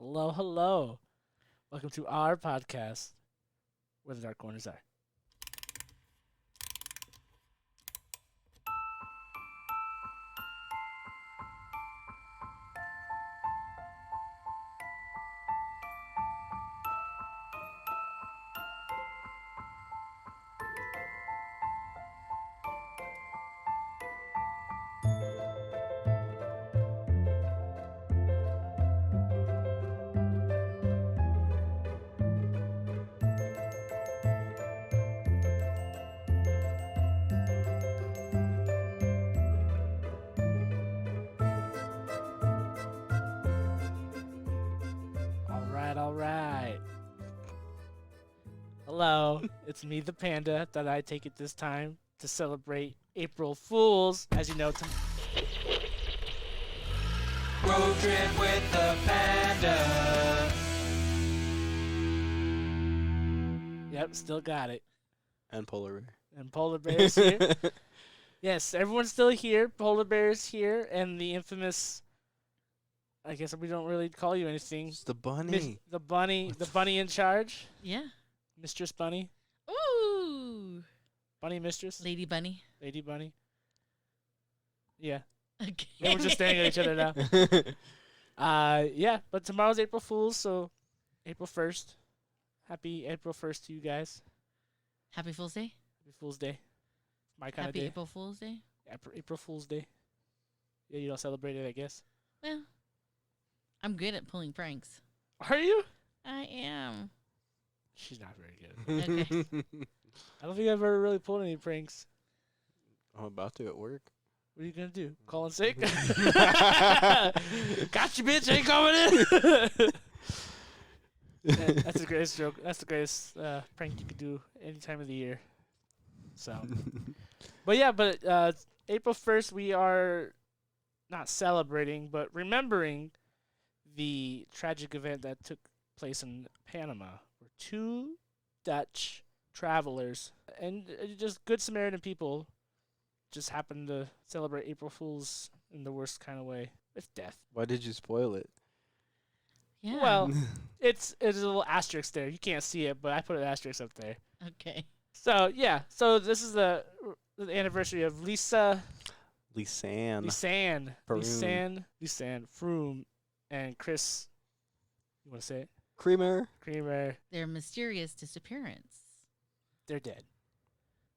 Hello, hello. Welcome to our podcast, Where the Dark Corners Are. All right. Hello, it's me, the panda. Thought I'd take it this time to celebrate April Fools. As you know, Road trip with the panda. Yep, still got it. And polar bear. And Polar Bear's here. Yes, everyone's still here. Polar Bear's here, and the infamous. I guess we don't really call you anything. It's the bunny. The bunny in charge. Yeah. Mistress Bunny. Ooh. Bunny Mistress. Lady Bunny. Lady Bunny. Yeah. Okay. Yeah, we're just staring at each other now. Yeah, but tomorrow's April Fool's, so April 1st. Happy April 1st to you guys. Happy Fool's Day. Happy Fool's Day. My kind of Happy day. April Fool's Day. April Fool's Day. Yeah, you don't celebrate it, I guess. Well, I'm good at pulling pranks. Are you? I am. She's not very good. Okay. I don't think I've ever really pulled any pranks. I'm about to at work. What are you gonna do? Call in sick? Got you, bitch! Ain't coming in. Yeah, that's the greatest joke. That's the greatest prank you could do any time of the year. So, but April 1st we are not celebrating, but remembering the tragic event that took place in Panama, where two Dutch travelers and just good Samaritan people just happened to celebrate April Fools in the worst kind of way, with death. Why did you spoil it? Yeah. Well, it's a little asterisk there. You can't see it, but I put an asterisk up there. Okay. So yeah, so this is the anniversary of Lisann Froon and Kris. You want to say it? Kremer. Their mysterious disappearance. They're dead.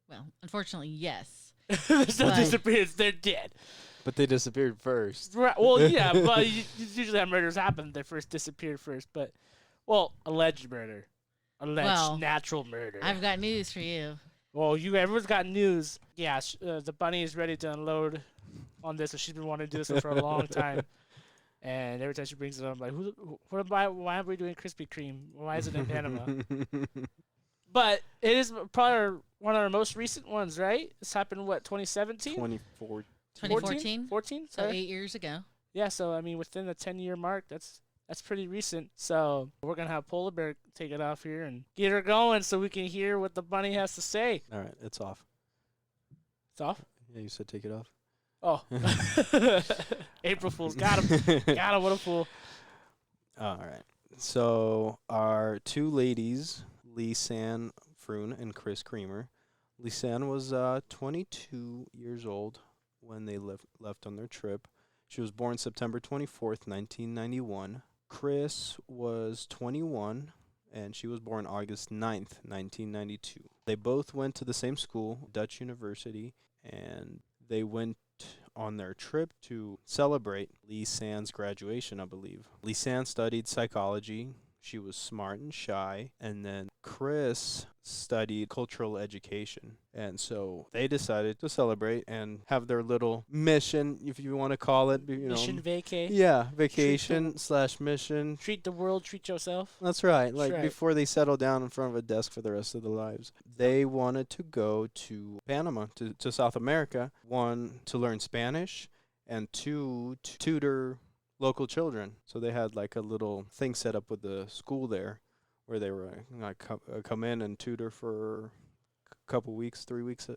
Well, unfortunately, yes. There's no But- disappearance. They're dead. But they disappeared first. Right. Well, yeah, but usually how murders happen, they first disappeared first. But, well, alleged murder. Alleged natural murder. I've got news for you. Well, everyone's got news. Yeah, the bunny is ready to unload on this, so she's been wanting to do this for a long time. And every time she brings it up, I'm like, why are we doing Krispy Kreme? Why is it in Panama? But it is probably one of our most recent ones, right? This happened, 2017? 2014. 14? So 8 years ago. Yeah, so, I mean, within the 10-year mark, that's pretty recent. So we're going to have Polar Bear take it off here and get her going so we can hear what the bunny has to say. All right, it's off. It's off? Yeah, you said take it off. Oh. April Fools. Got him. Got him. What a fool. All right. So our two ladies, Lisann Froon and Kris Kremers. Lisann was 22 years old when they left on their trip. She was born September 24th, 1991. Kris was 21, and she was born August 9th, 1992. They both went to the same school, Dutch University, and they went on their trip to celebrate Lisann's graduation, I believe. Lisann studied psychology. She was smart and shy. And then Kris studied cultural education. And so they decided to celebrate and have their little mission, if you want to call it. Mission vacay. Yeah, vacation/mission. Treat the world, treat yourself. That's right. That's right. Before they settle down in front of a desk for the rest of their lives. They wanted to go to Panama, to South America. One, to learn Spanish, and two, to tutor local children. So they had like a little thing set up with the school there where they were like come in and tutor for a couple weeks, 3 weeks,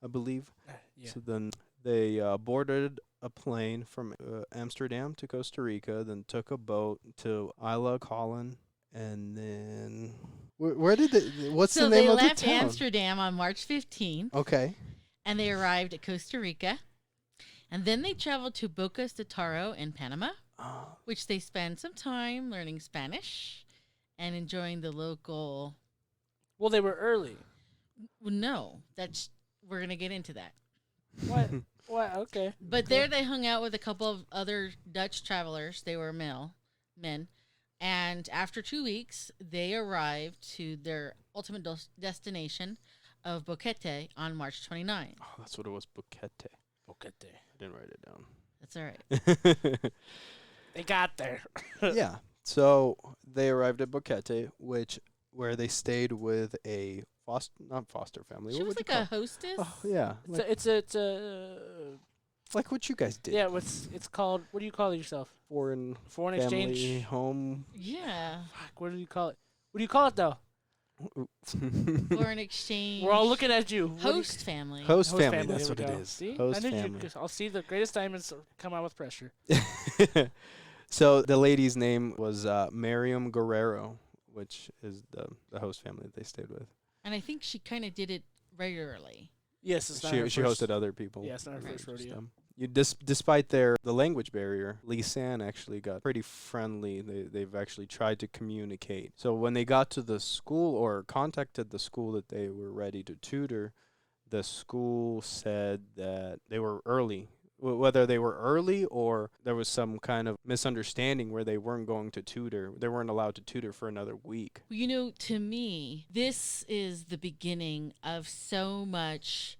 I believe. Yeah. So then they boarded a plane from Amsterdam to Costa Rica, then took a boat to Isla Colin, and then where did they? What's So the name they of the left town? Amsterdam on March 15th, Okay. and they arrived at Costa Rica. And then they traveled to Bocas de Taro in Panama, which they spent some time learning Spanish and enjoying the local. Well, they were early. Well, no, we're gonna get into that. What? What? Okay. But there they hung out with a couple of other Dutch travelers. They were men. And after 2 weeks, they arrived to their ultimate destination of Boquete on March 29th. Oh, that's what it was, Boquete. Boquete. I didn't write it down. That's all right. They got there. Yeah. So they arrived at Boquete, where they stayed with a not foster family. She what was would like you a call hostess. Oh, yeah. Like, It's like what you guys did. yeah. It's called? What do you call yourself? Foreign Foreign family exchange. home. Yeah. Fuck. What do you call it? What do you call it though? Foreign exchange. We're all looking at you. What do you- Host family. Host family. family, That's there what we it go. is. See? Host I knew family. I'll see the greatest diamonds come out with pressure. So the lady's name was Miriam Guerrero, which is the host family that they stayed with. And I think she kind of did it regularly. Yes, it's not She her she first- hosted other people. Yeah, it's not her Right. first Just rodeo. them. Despite the language barrier, Lisann actually got pretty friendly. They've actually tried to communicate. So when they got to the school or contacted the school that they were ready to tutor, the school said that they were early. Whether they were early or there was some kind of misunderstanding where they weren't going to tutor, they weren't allowed to tutor for another week. Well, you know, to me, this is the beginning of so much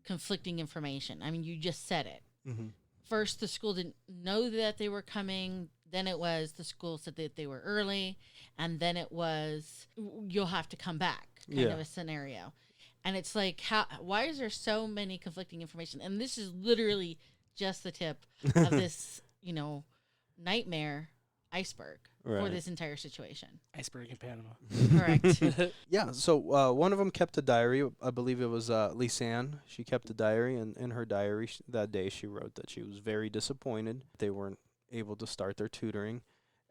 conflicting information. I mean, you just said it. Mm-hmm. First, the school didn't know that they were coming. Then it was the school said that they were early. And then it was, you'll have to come back kind of a scenario. And it's like, why is there so many conflicting information? And this is literally just the tip of this, nightmare iceberg for Right. this entire situation. Iceberg in Panama. Correct. Yeah, so one of them kept a diary. I believe it was Lisann. She kept a diary, and in her diary that day she wrote that she was very disappointed they weren't able to start their tutoring,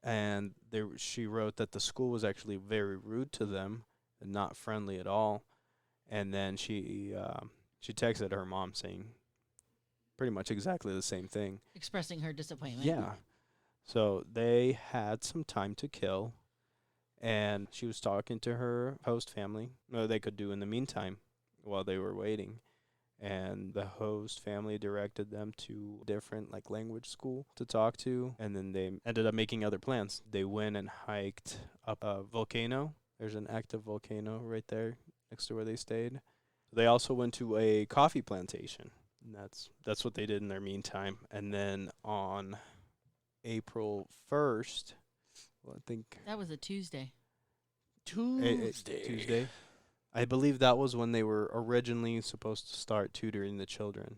and she wrote that the school was actually very rude to them and not friendly at all. And then she texted her mom saying pretty much exactly the same thing. Expressing her disappointment. Yeah. So they had some time to kill, and she was talking to her host family what they could do in the meantime while they were waiting. And the host family directed them to a different language school to talk to, and then they ended up making other plans. They went and hiked up a volcano. There's an active volcano right there next to where they stayed. They also went to a coffee plantation. And that's what they did in their meantime. And then on April 1st, well, I think That was a Tuesday. Tuesday. I believe that was when they were originally supposed to start tutoring the children.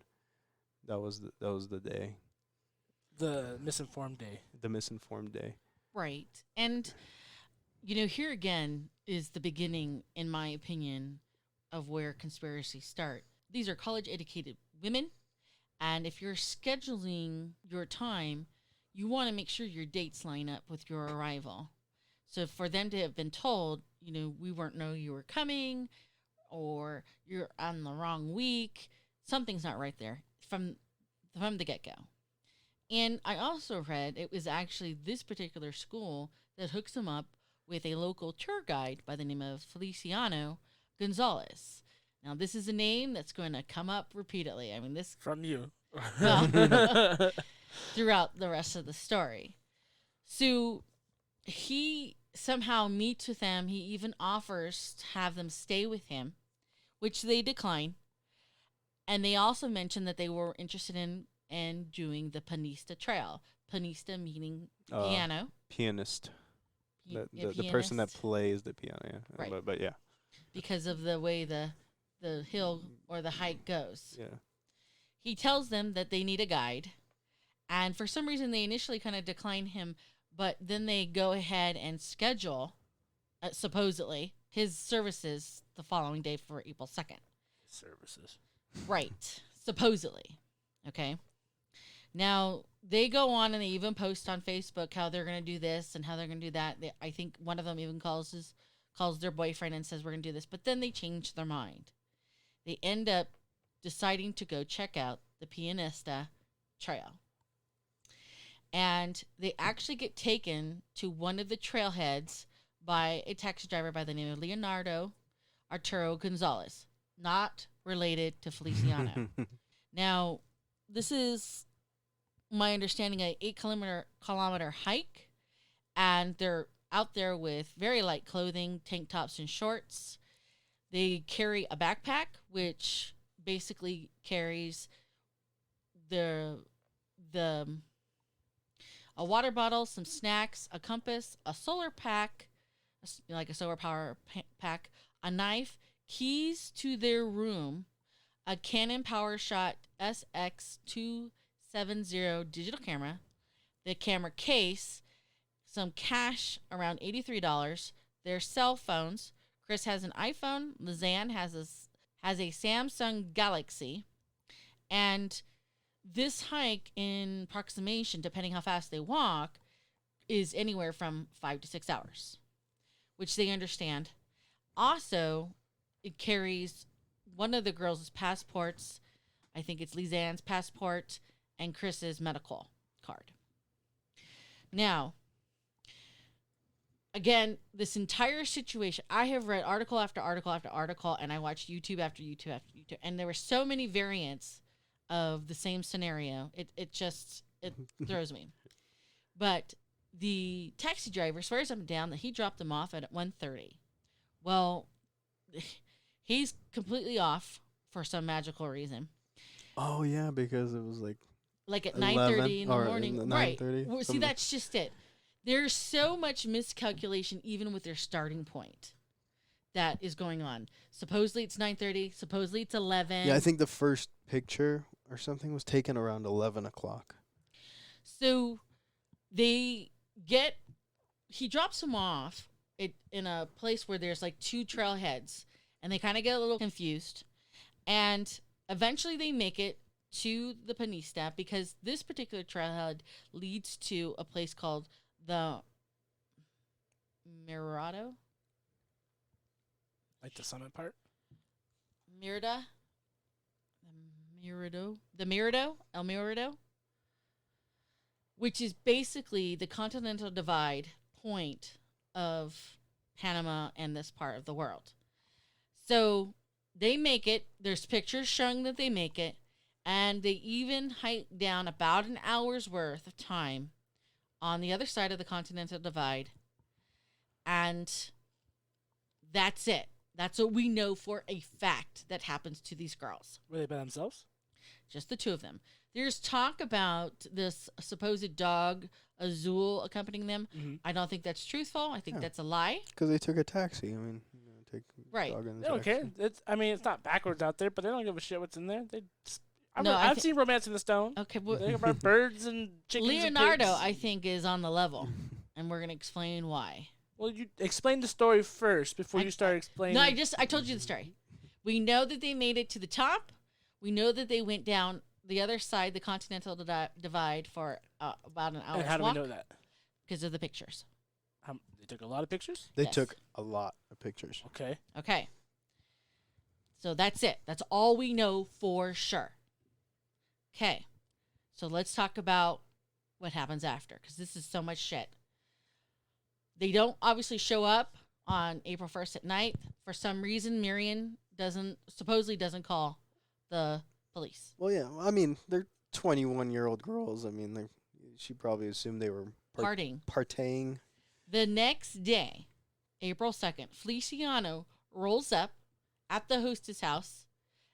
That was the day, The misinformed day. the misinformed day. Right. And, here again is the beginning, in my opinion, of where conspiracies start. These are college-educated women, and if you're scheduling your time, you want to make sure your dates line up with your arrival. So for them to have been told, we weren't know you were coming, or you're on the wrong week, something's not right there from the get-go. And I also read it was actually this particular school that hooks them up with a local tour guide by the name of Feliciano Gonzalez. Now, this is a name that's going to come up repeatedly. I mean, this From you. Well, throughout the rest of the story. So he somehow meets with them. He even offers to have them stay with him, which they decline. And they also mentioned that they were interested in doing the Panista Trail. Panista meaning piano. Pianist. Pi- The person that pianist, plays the piano. Yeah. Right. But yeah. because of the way the hill or the hike goes. Yeah. He tells them that they need a guide. And for some reason, they initially kind of decline him, but then they go ahead and schedule, supposedly, his services the following day for April 2nd. Services. Right. Supposedly. Okay. Now, they go on and they even post on Facebook how they're going to do this and how they're going to do that. I think one of them even calls their boyfriend and says, we're going to do this. But then they change their mind. They end up deciding to go check out the Pianista Trail. And they actually get taken to one of the trailheads by a taxi driver by the name of Leonardo Arturo Gonzalez, not related to Feliciano. Now, this is my understanding, an 8-kilometer hike, and they're out there with very light clothing, tank tops and shorts. They carry a backpack, which basically carries a water bottle, some snacks, a compass, a solar pack, like a solar power pack, a knife, keys to their room, a Canon PowerShot SX270 digital camera, the camera case, some cash around $83, their cell phones. Kris has an iPhone. Lisann has a Samsung Galaxy. And this hike in approximation, depending how fast they walk, is anywhere from 5 to 6 hours, which they understand. Also, it carries one of the girls' passports. I think it's Lisann's passport and Kris's medical card. Now, again, this entire situation, I have read article after article after article, and I watched YouTube after YouTube after YouTube, and there were so many variants of the same scenario. It throws me. But the taxi driver swears up and down that he dropped them off at 1:30. Well, he's completely off for some magical reason. Oh yeah, because it was like at 9:30 in the or morning. in the Right. 9:30, Well, see, something. that's just it. There's so much miscalculation even with their starting point that is going on. Supposedly it's 9:30. Supposedly it's 11. Yeah, I think the first picture or something was taken around 11 o'clock. So he drops him off in a place where there's like 2 trailheads, and they kind of get a little confused. And eventually they make it to the Panista, because this particular trailhead leads to a place called the Mirado? Like the summit part? Mirada? The Mirado? El Mirado? Which is basically the continental divide point of Panama and this part of the world. So they make it. There's pictures showing that they make it. And they even hike down about an hour's worth of time on the other side of the continental divide. And that's it. That's what we know for a fact that happens to these girls. Were they by themselves? Just the 2 of them. There's talk about this supposed dog, Azul, accompanying them. Mm-hmm. I don't think that's truthful. I think that's a lie. Because they took a taxi. I mean, take Right. dog in the They don't taxi. care. It's not backwards out there, but they don't give a shit what's in there. No, I've seen Romance in the Stone. Okay, well, They about birds and chickens. Leonardo, and pigs. I think, is on the level, and we're gonna explain why. Well, you explain the story first before you start explaining. No, I told you the story. We know that they made it to the top. We know that they went down the other side, the continental divide, for about an hour's And how do walk. we know that? Because of the pictures. They took a lot of pictures? They Yes. took a lot of pictures. Okay. Okay. So that's it. That's all we know for sure. Okay. So let's talk about what happens after, because this is so much shit. They don't obviously show up on April 1st at night. For some reason, Miriam supposedly doesn't call the police. Well, yeah. I mean, they're 21-year-old girls. I mean, she probably assumed they were partying. The next day, April 2nd, Feliciano rolls up at the hostess house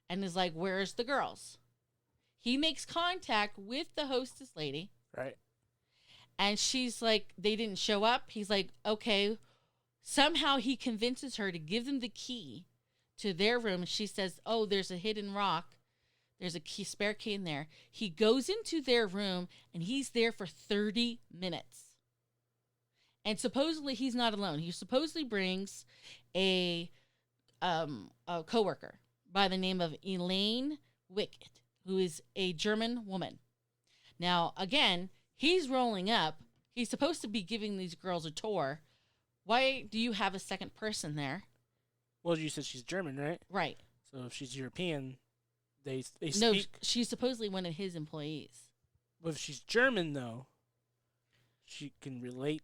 and is like, "Where's the girls?" He makes contact with the hostess lady. Right. And she's like, "They didn't show up." He's like, "Okay." Somehow he convinces her to give them the key to their room. And she says, "Oh, there's a hidden rock. There's a spare key in there." He goes into their room and he's there for 30 minutes. And supposedly he's not alone. He supposedly brings a coworker by the name of Elaine Wickett, who is a German woman. Now, again, he's rolling up. He's supposed to be giving these girls a tour. Why do you have a second person there? Well, you said she's German, right? Right. So if she's European, they No, speak. she's supposedly one of his employees. Well, if she's German, though, she can relate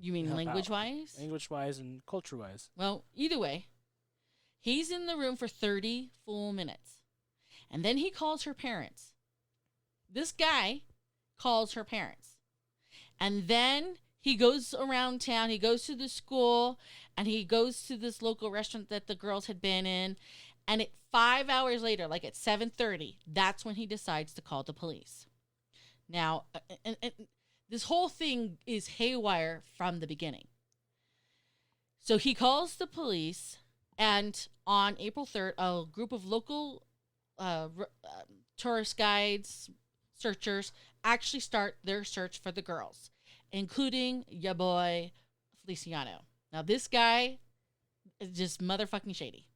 You mean Help out. language-wise? language-wise and culture-wise. Well, either way, he's in the room for 30 full minutes. And then he calls her parents. This guy calls her parents. And then he goes around town. He goes to the school, and he goes to this local restaurant that the girls had been in. And 5 hours later, like at 7:30, that's when he decides to call the police. Now, and this whole thing is haywire from the beginning. So he calls the police, and on April 3rd, a group of local tourist guides, searchers, actually start their search for the girls, including ya boy Feliciano. Now, this guy is just motherfucking shady.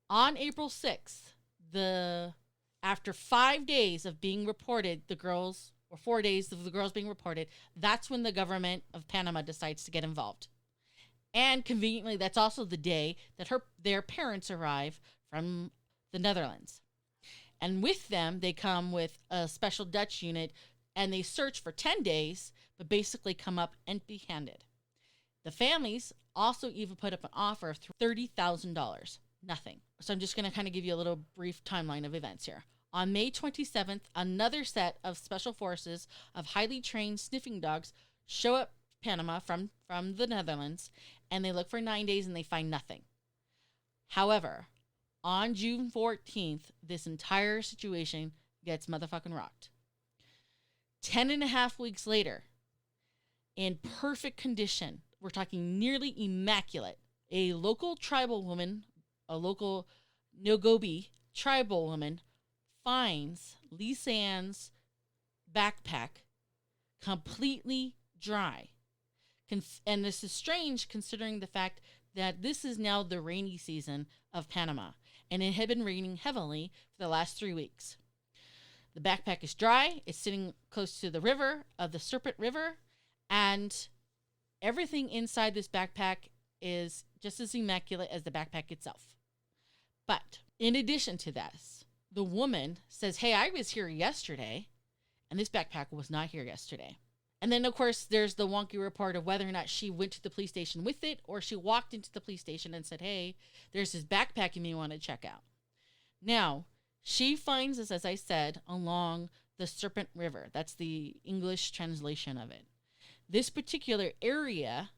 On April 6th, after 5 days of being reported, the girls, or 4 days of the girls being reported, that's when the government of Panama decides to get involved. And conveniently, that's also the day that their parents arrive from the Netherlands. And with them, they come with a special Dutch unit, and they search for 10 days, but basically come up empty-handed. The families also even put up an offer of $30,000. Nothing. So I'm just going to kind of give you a little brief timeline of events here. On May 27th, another set of special forces of highly trained sniffing dogs show up Panama from the Netherlands, and they look for 9 days and they find nothing. However, on June 14th, this entire situation gets motherfucking rocked. 10.5 weeks later, in perfect condition, we're talking nearly immaculate, a local tribal woman, a local Ngobi tribal woman, finds Lisann's backpack completely dry. And this is strange considering the fact that this is now the rainy season of Panama, and it had been raining heavily for the last 3 weeks. The backpack is dry. It's sitting close to the river, of the Serpent River, and everything inside this backpack is just as immaculate as the backpack itself. But in addition to this, the woman says, hey, I was here yesterday, and this backpack was not here yesterday. And then, of course, there's the wonky report of whether or not she went to the police station with it, or she walked into the police station and said, hey, there's this backpack you may want to check out. Now, she finds this, as I said, along the Serpent River. That's the English translation of it. This particular area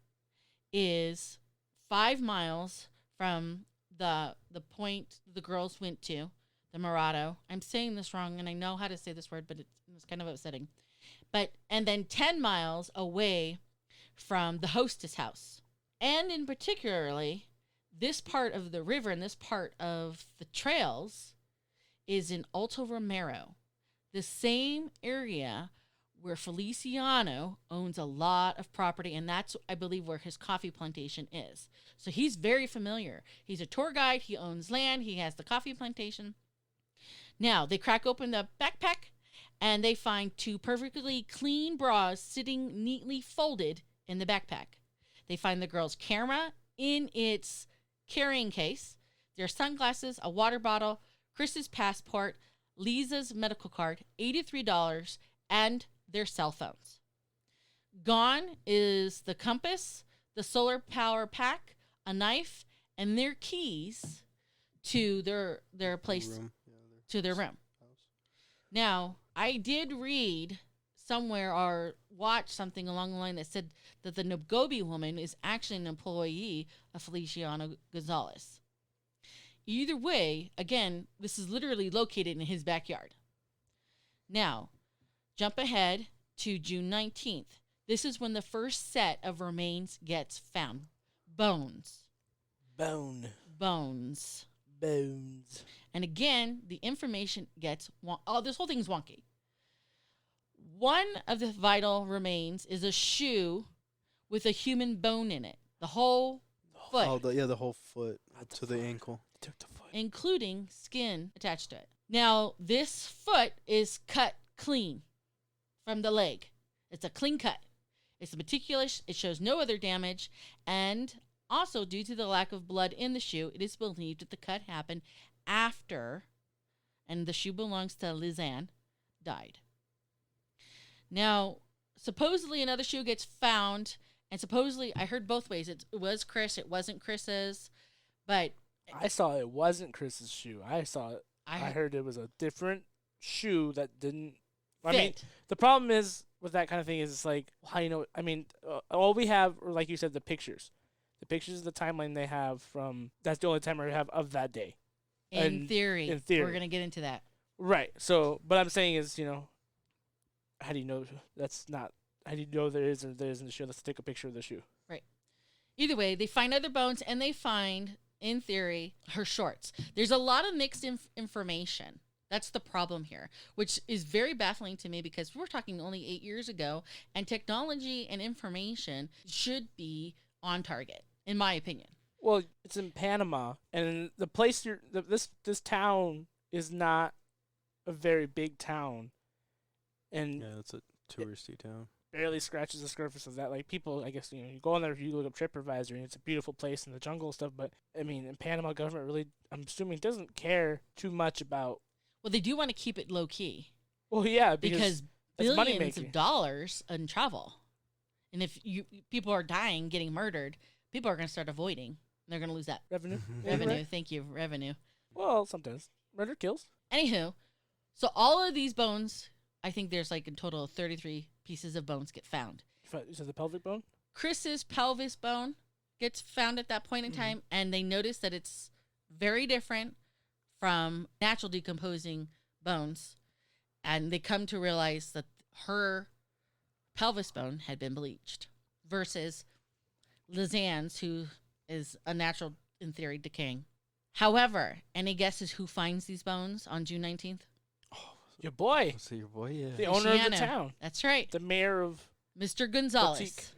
is 5 miles from the point the girls went to, the Morado. I'm saying this wrong, and I know how to say this word, but it's kind of upsetting. And then 10 miles away from the hostess house. And in particularly, this part of the river and this part of the trails is in Alto Romero, the same area where Feliciano owns a lot of property, and that's, I believe, where his coffee plantation is. So he's very familiar. He's a tour guide. He owns land. He has the coffee plantation. Now, they crack open the backpack, and they find 2 perfectly clean bras sitting neatly folded in the backpack. They find the girl's camera in its carrying case, their sunglasses, a water bottle, Kris's passport, Lisa's medical card, $83, and their cell phones. Gone is the compass, the solar power pack, a knife, and their keys to their place, Room. to their room. Now, I did read somewhere or watch something along the line that said that the Ngobi woman is actually an employee of Feliciano Gonzalez. Either way, again, this is literally located in his backyard. Now, jump ahead to June 19th. This is when the first set of remains gets found. Bones. Bones. And again, the information gets... this whole thing's wonky. One of the vital remains is a shoe with a human bone in it. The whole foot. Oh, the whole foot to the ankle. Took the foot. Including skin attached to it. Now, this foot is cut clean from the leg. It's a clean cut. It's meticulous. It shows no other damage. And also, due to the lack of blood in the shoe, it is believed that the cut happened after, and the shoe belongs to Lisann, died. Now, supposedly another shoe gets found, and supposedly, I heard both ways. It was Kris, it wasn't Kris's, but... I saw it wasn't Chris's shoe. I saw it. I heard it was a different shoe that didn't... I mean, the problem is with that kind of thing is it's like, how you know... I mean, all we have, or like you said, the pictures. The pictures of the timeline they have from... That's the only time we have of that day. In theory. We're going to get into that. Right. So, but I'm saying is, how do you know that's not... How do you know there is or there isn't a shoe? Let's take a picture of the shoe. Right. Either way, they find other bones, and they find, in theory, her shorts. There's a lot of mixed information. That's the problem here, which is very baffling to me because we're talking only 8 years ago, and technology and information should be on target, in my opinion. Well, it's in Panama, and the place this town is not a very big town, and yeah, it's a touristy town. Barely scratches the surface of that. Like people, I guess you go on there, you look up TripAdvisor, and it's a beautiful place in the jungle and stuff. But I mean, in Panama government really, I'm assuming, doesn't care too much about. Well, they do want to keep it low key. Well, yeah, because billions of dollars in travel, and if people are dying, getting murdered, people are going to start avoiding. They're going to lose that revenue. Revenue. Right? Thank you, revenue. Well, sometimes murder kills. Anywho, so all of these bones, I think there's like in total 33 pieces of bones get found. You said the pelvic bone? Kris's pelvis bone gets found at that point in time, and they notice that it's very different from natural decomposing bones, and they come to realize that her pelvis bone had been bleached versus Lisann's, who is a natural, in theory, decaying. However, any guesses who finds these bones on June 19th? Your boy. So your boy, yeah. The owner of the town. That's right. The mayor of Mr. Gonzalez.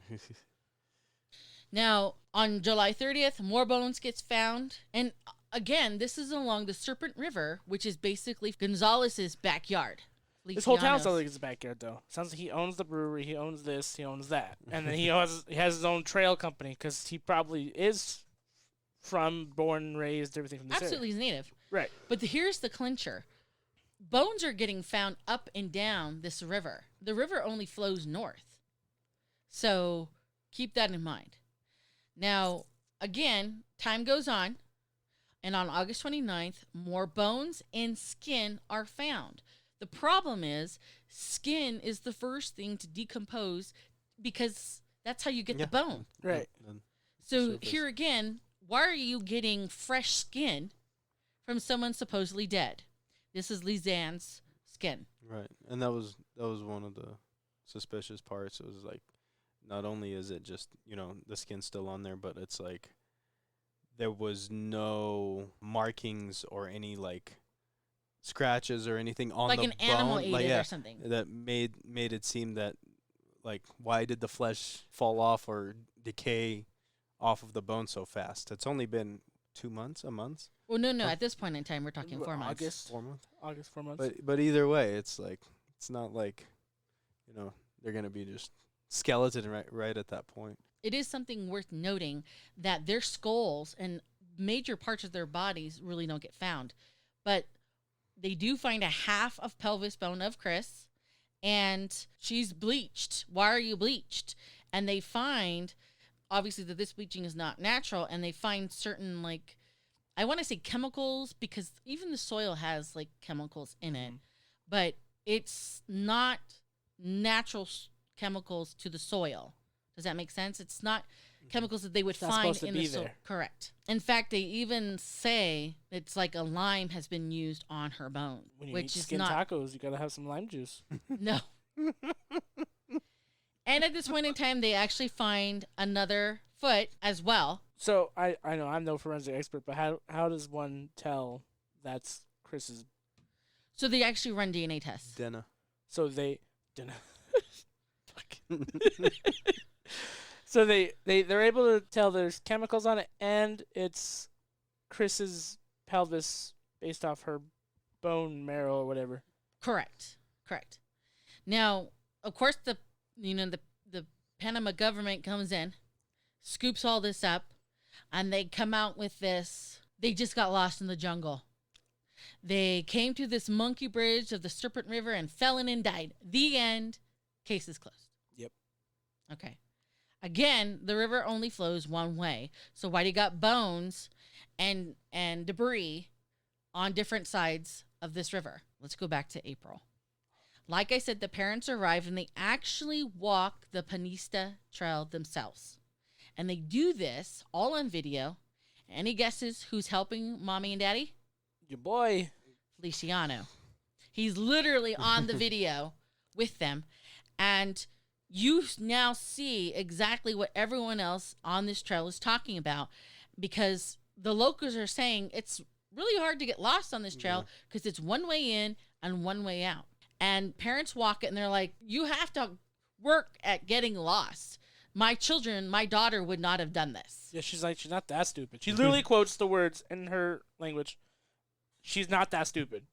Now, on July 30th, more bones gets found. And again, this is along the Serpent River, which is basically Gonzalez's backyard. This whole town sounds like his backyard, though. Sounds like he owns the brewery, he owns this, he owns that. And then he has his own trail company because he probably is born and raised, everything from this Absolutely, area. he's native. Right. But here's the clincher. Bones are getting found up and down this river. The river only flows north. So keep that in mind. Now, again, time goes on. And on August 29th, more bones and skin are found. The problem is skin is the first thing to decompose because that's how you get the bone. Right. So here again, why are you getting fresh skin from someone supposedly dead? This is Lisann's skin. Right. And that was one of the suspicious parts. It was like, not only is it just, the skin's still on there, but it's like there was no markings or any like scratches or anything on like the an animal bone. ate it or something. That made it seem that like why did the flesh fall off or decay off of the bone so fast? It's only been 2 months, a month. Well, no. At this point in time, we're talking 4 months. August. 4 months. August, 4 months. But either way, it's like it's not like they're gonna be just skeleton right at that point. It is something worth noting that their skulls and major parts of their bodies really don't get found, but they do find a half of pelvis bone of Kris, and she's bleached. Why are you bleached? And they find, obviously, that this bleaching is not natural, and they find certain, like, I want to say chemicals, because even the soil has, like, chemicals in it, but it's not natural chemicals to the soil. Does that make sense? It's not chemicals that they would find in the soil. Correct. In fact, they even say it's like a lime has been used on her bone, when you which eat is skin not tacos, you gotta have some lime juice. no. And at this point in time, they actually find another foot as well. So I know I'm no forensic expert, but how does one tell that's Kris's? So they actually run DNA tests. Denna. So they didn't. So they're able to tell there's chemicals on it, and it's Kris's pelvis based off her bone marrow or whatever. Correct. Now, of course, the Panama government comes in, scoops all this up, and they come out with this. They just got lost in the jungle. They came to this monkey bridge of the Serpent River and fell in and died. The end. Case is closed. Yep. Okay. Again, the river only flows one way. So why do you got bones and debris on different sides of this river? Let's go back to April. Like I said, the parents arrive and they actually walk the Panista Trail themselves. And they do this all on video. Any guesses who's helping mommy and daddy? Your boy. Feliciano. He's literally on the video with them. And you now see exactly what everyone else on this trail is talking about, because the locals are saying it's really hard to get lost on this trail because it's one way in and one way out. And parents walk it and they're like, you have to work at getting lost. My daughter would not have done this. Yeah, she's not that stupid. She literally quotes the words in her language. She's not that stupid.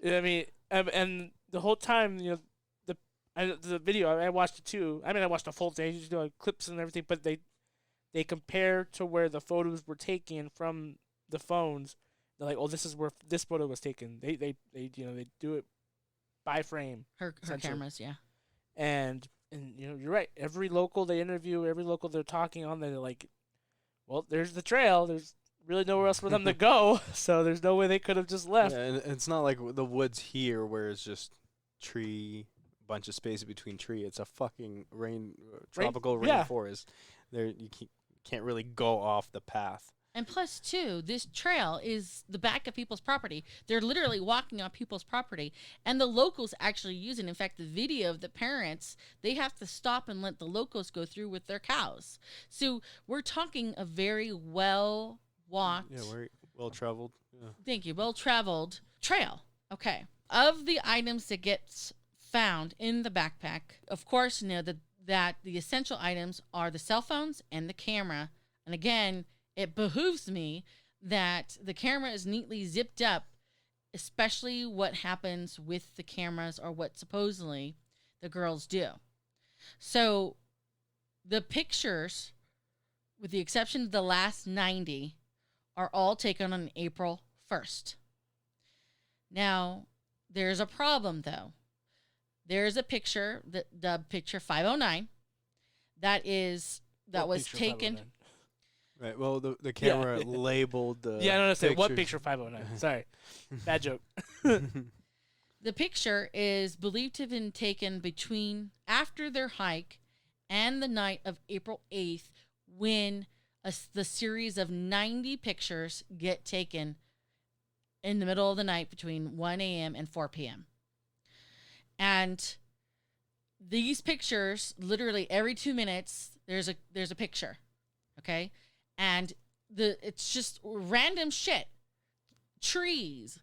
I mean, and the whole time, the video, I watched it too. I mean, I watched the full thing, clips and everything, but they compare to where the photos were taken from the phones. They're like, oh, this is where this photo was taken. They do it by frame. Her cameras, yeah. And you're right. Every local they interview, every local they're talking on, they're like, well, there's the trail. There's really nowhere else for them to go, so there's no way they could have just left. Yeah, and it's not like the woods here where it's just tree, bunch of space between tree. It's a fucking tropical rainforest. There you can't really go off the path. And plus, too, this trail is the back of people's property. They're literally walking on people's property. And the locals actually use it. In fact, the video of the parents, they have to stop and let the locals go through with their cows. So we're talking a very well-walked. Yeah, very well-traveled. Yeah. Thank you. Well-traveled trail. Okay. Of the items that gets found in the backpack, of course, that the essential items are the cell phones and the camera. And again, it behooves me that the camera is neatly zipped up, especially what happens with the cameras or what supposedly the girls do. So the pictures, with the exception of the last 90, are all taken on April 1st. Now, there's a problem, though. There's a picture, dubbed picture 509, that was taken. Right. Well, the camera labeled the. Yeah, I don't know. What picture 509? Sorry, bad joke. The picture is believed to have been taken after their hike and the night of April 8th, when the series of 90 pictures get taken in the middle of the night between 1 a.m. and 4 p.m. And these pictures, literally every 2 minutes, there's a picture, okay? And it's just random shit. Trees,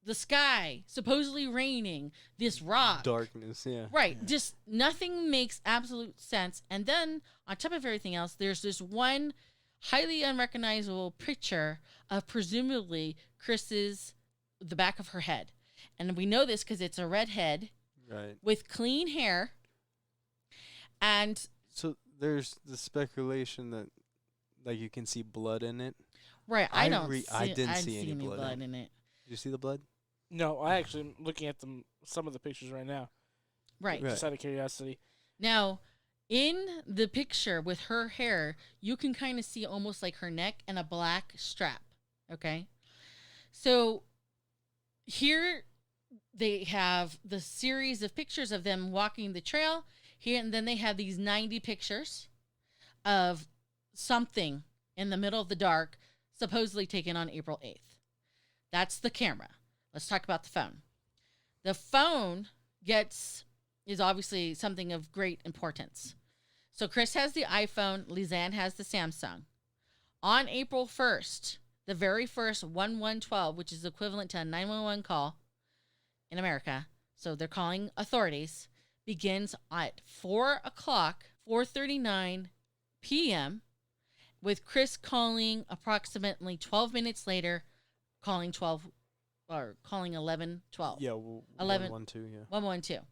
the sky, supposedly raining, this rock. Darkness, yeah. Right, just nothing makes absolute sense. And then, on top of everything else, there's this one highly unrecognizable picture of presumably the back of her head. And we know this because it's a red head. Right. With clean hair. And so there's the speculation that you can see blood in it. Right. I didn't see any blood in it. Did you see the blood? No, I actually am looking at some of the pictures right now. Right. Just out of curiosity. Now, in the picture with her hair, you can kind of see almost like her neck and a black strap. Okay. So here they have the series of pictures of them walking the trail here, and then they have these 90 pictures of something in the middle of the dark, supposedly taken on April 8th. That's the camera. Let's talk about the phone. The phone is obviously something of great importance. So Kris has the iPhone, Lisann has the Samsung. On April 1st, the very first 1112, which is equivalent to a 911 call in America, so they're calling authorities, begins at 4:39 p.m., with Kris calling approximately 12 minutes later, calling or calling 1112. Yeah, 11 112, yeah. 112.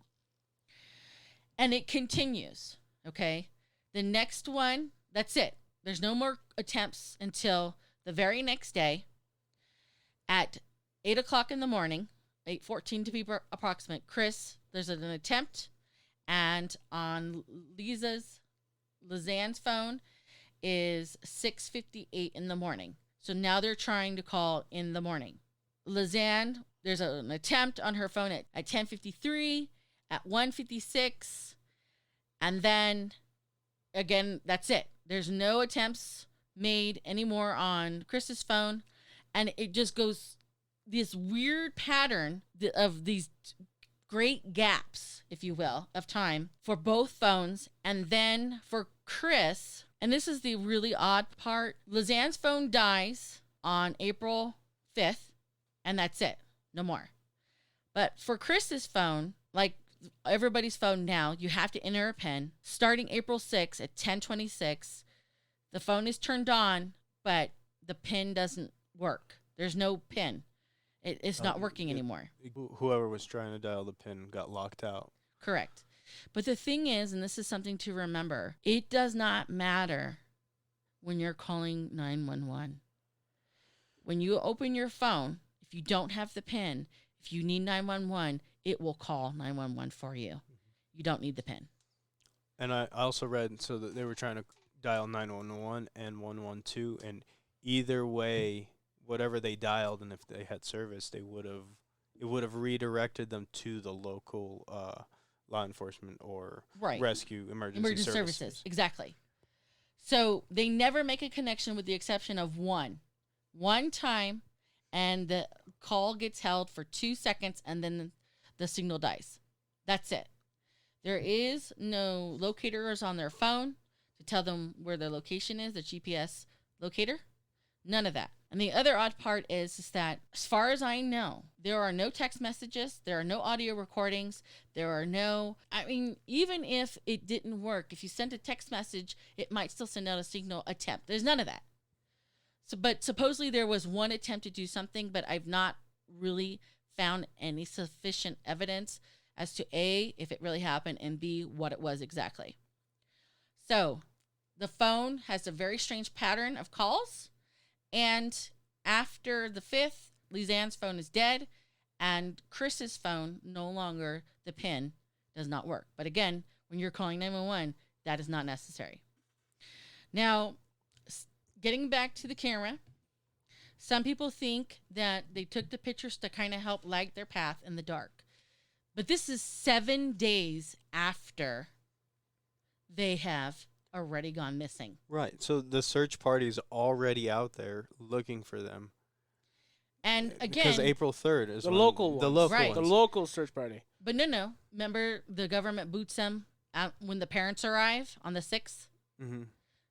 And it continues, okay? The next one, that's it. There's no more attempts until the very next day at 8 o'clock in the morning, 8:14 to be approximate. Kris, there's an attempt, and on Lisann's phone is 6:58 in the morning. So now they're trying to call in the morning. Lisann, there's an attempt on her phone at 10:53, at 1:56, and then again, that's it. There's no attempts made anymore on Kris's phone, and it just goes this weird pattern of these great gaps, if you will, of time for both phones. And then for Kris, and this is the really odd part, Lisann's phone dies on April 5th, and that's it. No more. But for Kris's phone, like everybody's phone now, you have to enter a PIN. Starting April 6th at 10:26, the phone is turned on, but the PIN doesn't work. There's no PIN. It's not working anymore. Whoever was trying to dial the PIN got locked out. Correct. But the thing is, and this is something to remember, it does not matter when you're calling 911. When you open your phone, if you don't have the PIN, if you need 911, it will call 911 for you. You don't need the PIN. And I also read so that they were trying to dial 911 and 112, and either way, whatever they dialed, and if they had service, it would have redirected them to the local law enforcement or rescue emergency services. Exactly. So they never make a connection with the exception of one time, and the call gets held for 2 seconds, and then the signal dies. That's it. There is no locators on their phone to tell them where their location is, the GPS locator. None of that. And the other odd part is that, as far as I know, there are no text messages, there are no audio recordings, even if it didn't work, if you sent a text message, it might still send out a signal attempt. There's none of that. So, but supposedly there was one attempt to do something, but I've not really found any sufficient evidence as to A, if it really happened, and B, what it was exactly. So the phone has a very strange pattern of calls. And after the 5th, Lisann's phone is dead, and Kris's phone, no longer, the PIN does not work. But again, when you're calling 911, that is not necessary. Now, getting back to the camera, some people think that they took the pictures to kind of help light their path in the dark. But this is 7 days after they have already gone missing. Right. So the search party's already out there looking for them. And again, because April 3rd is the local ones. The local Right. ones. The local search party. but no. Remember, the government boots them out when the parents arrive on the 6th? Mm-hmm.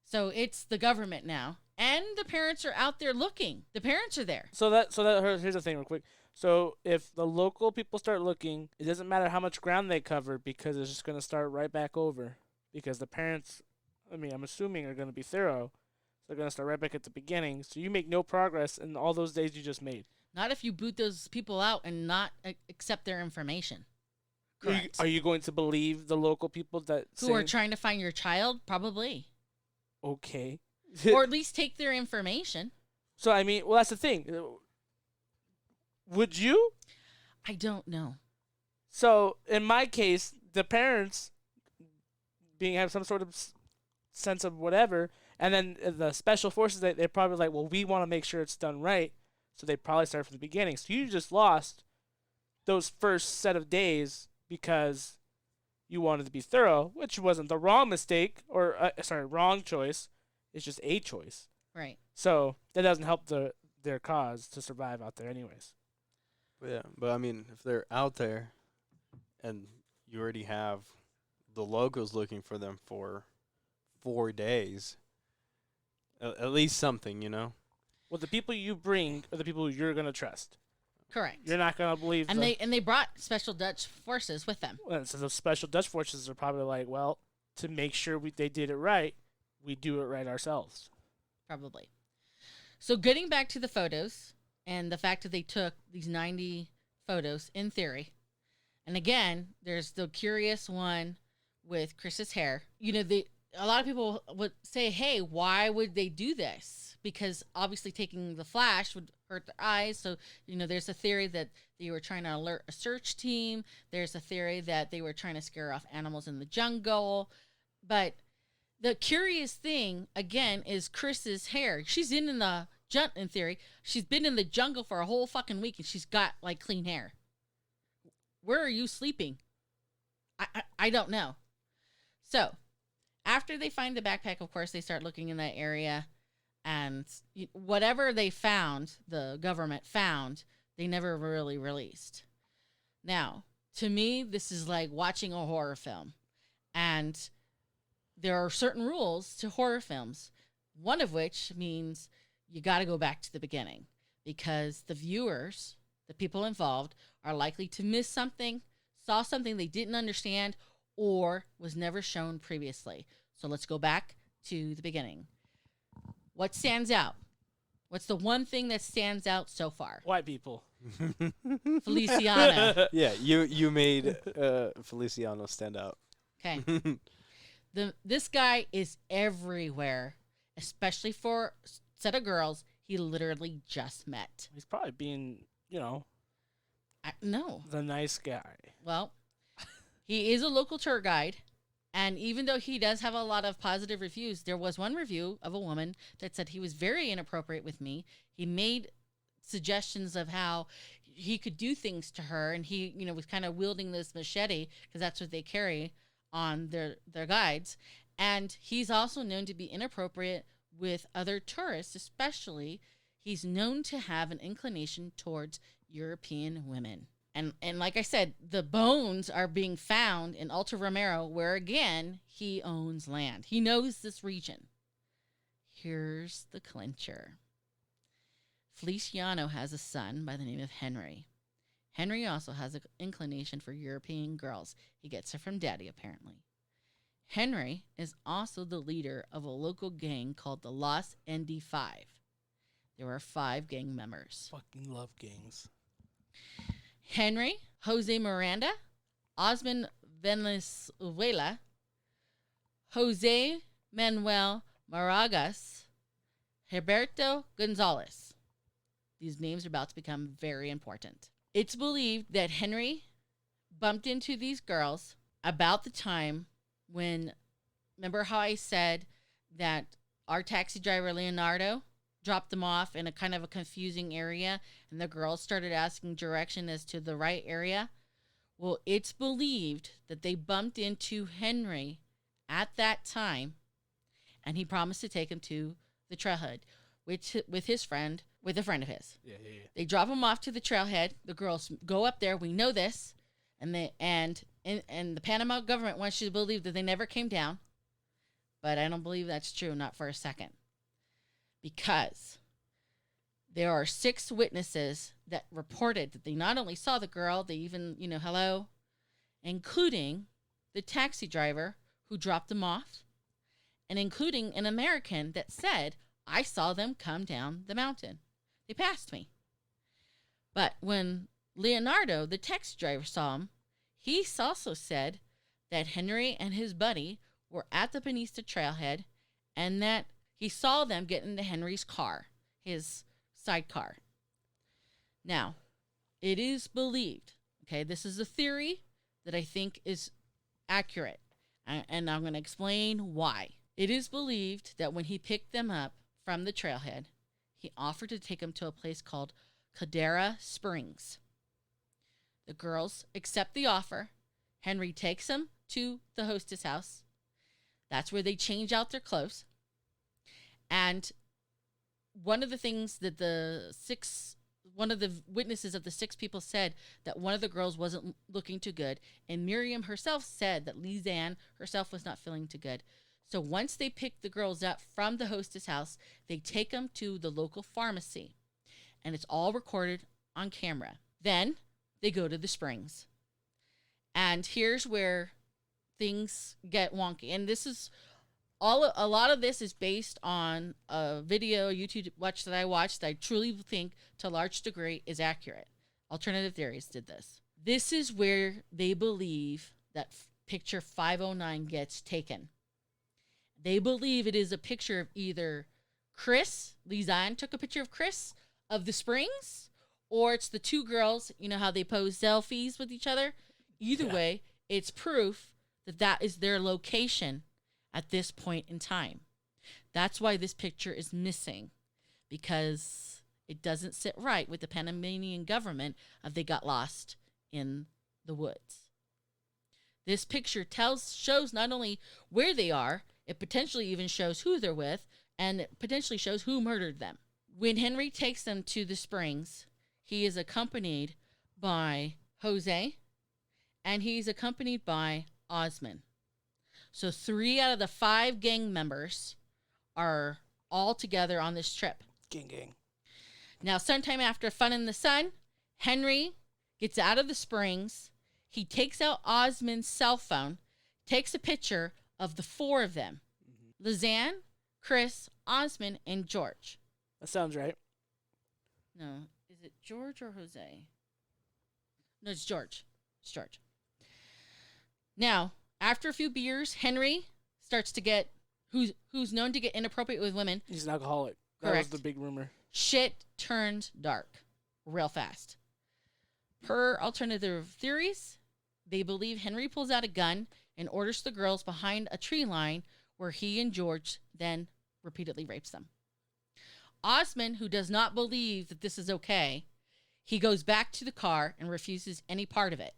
So it's the government now. And the parents are out there looking. The parents are there. So here's the thing real quick. So if the local people start looking, it doesn't matter how much ground they cover because it's just going to start right back over. Because the parents, I'm assuming, are going to be thorough. So they're going to start right back at the beginning. So you make no progress in all those days you just made. Not if you boot those people out and not accept their information. Correct. Are you going to believe the local people who are trying to find your child? Probably. Okay. Or at least take their information. So, that's the thing. Would you? I don't know. So, in my case, the parents have some sort of sense of whatever, and then the special forces, they're probably like, well, we want to make sure it's done right, so they probably start from the beginning. So you just lost those first set of days because you wanted to be thorough, which wasn't the wrong mistake, or wrong choice. It's just a choice. Right. So that doesn't help their cause to survive out there anyways. But if they're out there and you already have the locals looking for them for 4 days, at least something, Well, the people you bring are the people you're going to trust. Correct. You're not going to believe and they brought special Dutch forces with them. Well, so the special Dutch forces are probably like, well, to make sure they did it right, we do it right ourselves. Probably. So getting back to the photos, and the fact that they took these 90 photos in theory. And again, there's the curious one with Kris's hair. You know, a lot of people would say, hey, why would they do this? Because obviously taking the flash would hurt their eyes. So, you know, there's a theory that they were trying to alert a search team. There's a theory that they were trying to scare off animals in the jungle. But the curious thing, again, is Kris's hair. She's in theory, she's been in the jungle for a whole fucking week and she's got, like, clean hair. Where are you sleeping? I don't know. So, after they find the backpack, of course, they start looking in that area. And whatever they found, the government found, they never really released. Now, to me, this is like watching a horror film. And there are certain rules to horror films. One of which means you got to go back to the beginning. Because the viewers, the people involved, are likely to miss something, saw something they didn't understand, or was never shown previously. So let's go back to the beginning. What stands out? What's the one thing that stands out so far? White people. Feliciano. Yeah, you made Feliciano stand out. Okay. This guy is everywhere, especially for a set of girls he literally just met. He's probably being, No. the nice guy. Well, he is a local tour guide. And even though he does have a lot of positive reviews, there was one review of a woman that said he was very inappropriate with me. He made suggestions of how he could do things to her. And he, was kind of wielding this machete because that's what they carry on their guides. And he's also known to be inappropriate with other tourists, especially he's known to have an inclination towards European women. And like I said, the bones are being found in Alta Romero, where, again, he owns land. He knows this region. Here's the clincher. Feliciano has a son by the name of Henry. Henry also has an inclination for European girls. He gets it from daddy, apparently. Henry is also the leader of a local gang called the Los ND5. There are 5 gang members. Fucking love gangs. Henry, Jose Miranda, Osman Venezuela, Jose Manuel Maragas, Herberto Gonzalez. These names are about to become very important. It's believed that Henry bumped into these girls about the time when, remember how I said that our taxi driver Leonardo dropped them off in a kind of a confusing area and the girls started asking direction as to the right area? Well, it's believed that they bumped into Henry at that time and he promised to take him to the trailhead with a friend of his. Yeah. They drop him off to the trailhead. The girls go up there. We know this. And the Panama government wants you to believe that they never came down. But I don't believe that's true, not for a second. Because there are 6 witnesses that reported that they not only saw the girl, they even, hello, including the taxi driver who dropped them off, and including an American that said, I saw them come down the mountain. They passed me. But when Leonardo, the taxi driver, saw him, he also said that Henry and his buddy were at the Panista trailhead and that he saw them get into Henry's car, his sidecar. Now, it is believed, okay, this is a theory that I think is accurate, and I'm going to explain why. It is believed that when he picked them up from the trailhead, he offered to take them to a place called Caldera Springs. The girls accept the offer. Henry takes them to the hostess house. That's where they change out their clothes. And one of the things that one of the witnesses of the 6 people said that one of the girls wasn't looking too good. And Miriam herself said that Lisann herself was not feeling too good. So once they pick the girls up from the hostess house, they take them to the local pharmacy. And it's all recorded on camera. Then they go to the springs. And here's where things get wonky. And this is A lot of this is based on a video YouTube watch that I watched that I truly think to a large degree is accurate. Alternative Theories did this. This is where they believe that picture 509 gets taken. They believe it is a picture of either Kris, Lisann took a picture of Kris of the Springs, or it's the two girls, you know how they pose selfies with each other? Either way, it's proof that that is their location at this point in time. That's why this picture is missing, because it doesn't sit right with the Panamainan government of they got lost in the woods. This picture shows not only where they are, it potentially even shows who they're with, and it potentially shows who murdered them. When Henry takes them to the Springs, he is accompanied by Jose, and he's accompanied by Osman. So 3 out of the 5 gang members are all together on this trip. Gang. Now, sometime after Fun in the Sun, Henry gets out of the Springs. He takes out Osman's cell phone, takes a picture of the 4 of them. Lisann, Kris, Osman, and George. That sounds right. No, is it George or Jose? No, it's George. It's George. Now, after a few beers, Henry starts to get, who's known to get inappropriate with women. He's an alcoholic. That Correct. was the big rumor. Shit turns dark real fast. Per alternative theories, they believe Henry pulls out a gun and orders the girls behind a tree line where he and George then repeatedly rapes them. Osman, who does not believe that this is okay, he goes back to the car and refuses any part of it,